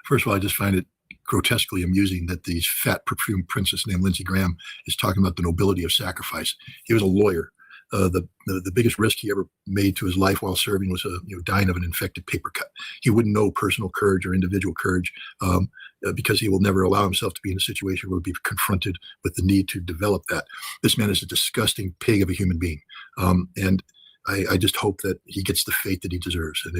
First of all, I just find it grotesquely amusing that the fat perfumed princess named Lindsay Graham is talking about the nobility of sacrifice. He was a lawyer. The biggest risk he ever made to his life while serving was dying of an infected paper cut. He wouldn't know personal courage or individual courage because he will never allow himself to be in a situation where he'll be confronted with the need to develop that. This man is a disgusting pig of a human being, and I just hope that he gets the fate that he deserves. And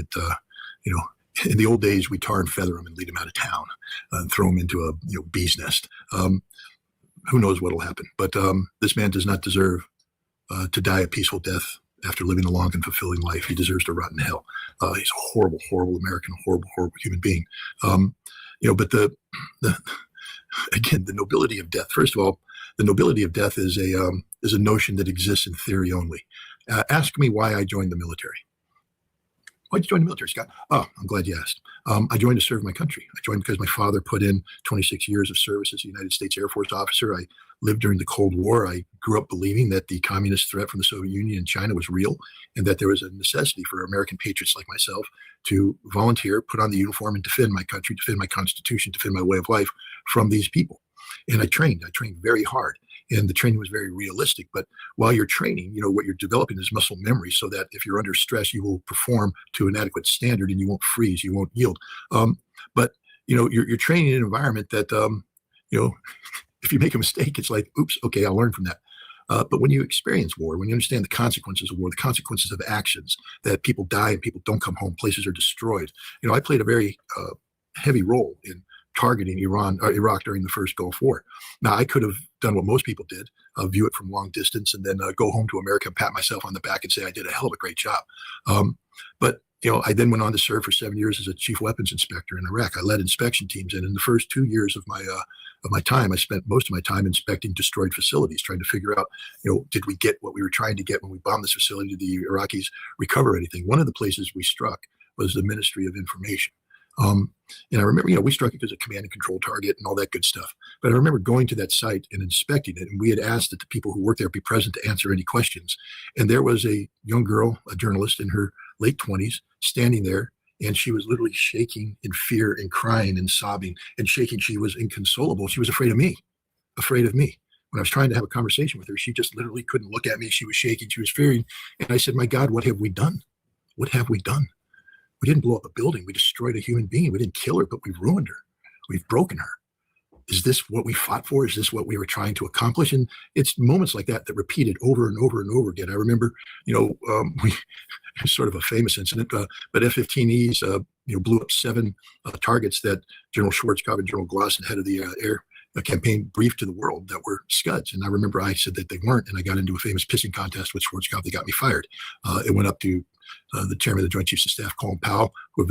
in the old days, we tar and feather him and lead him out of town and throw him into a bee's nest. Who knows what will happen? But this man does not deserve to die a peaceful death after living a long and fulfilling life. He deserves to rot in hell. He's a horrible, horrible American, horrible, horrible human being. But again, the nobility of death. First of all, the nobility of death is a notion that exists in theory only. Ask me why I joined the military. Why'd you join the military, Scott? Oh, I'm glad you asked. I joined to serve my country. I joined because my father put in 26 years of service as a United States Air Force officer. I lived during the Cold War. I grew up believing that the communist threat from the Soviet Union and China was real, and that there was a necessity for American patriots like myself to volunteer, put on the uniform, and defend my country, defend my Constitution, defend my way of life from these people. And I trained very hard. And the training was very realistic. But while you're training, what you're developing is muscle memory so that if you're under stress, you will perform to an adequate standard and you won't freeze, you won't yield. But you're training in an environment that, if you make a mistake, it's like, oops, okay, I'll learn from that. But when you experience war, when you understand the consequences of war, the consequences of actions, that people die and people don't come home, places are destroyed. I played a very heavy role in targeting Iraq during the first Gulf War. Now, I could have done what most people did, view it from long distance, and then go home to America and pat myself on the back and say I did a hell of a great job. But I then went on to serve for 7 years as a chief weapons inspector in Iraq. I led inspection teams, and in the first 2 years of my time, I spent most of my time inspecting destroyed facilities, trying to figure out, did we get what we were trying to get when we bombed this facility? Did the Iraqis recover anything? One of the places we struck was the Ministry of Information. And I remember, we struck it as a command and control target and all that good stuff. But I remember going to that site and inspecting it, and we had asked that the people who worked there be present to answer any questions. And there was a young girl, a journalist in her late 20s, standing there, and she was literally shaking in fear and crying and sobbing and shaking. She was inconsolable. She was afraid of me. When I was trying to have a conversation with her, she just literally couldn't look at me. She was shaking. She was fearing. And I said, my God, what have we done? What have we done? We didn't blow up a building. We destroyed a human being. We didn't kill her, but we've ruined her. We've broken her. Is this what we fought for? Is this what we were trying to accomplish? And it's moments like that repeated over and over and over again. I remember, it's sort of a famous incident, but F-15Es, blew up 7 targets that General Schwarzkopf and General Glossen, head of the air campaign, briefed to the world that were Scuds. And I remember I said that they weren't, and I got into a famous pissing contest with Schwarzkopf that got me fired. It went up to the chairman of the Joint Chiefs of Staff, Colin Powell, who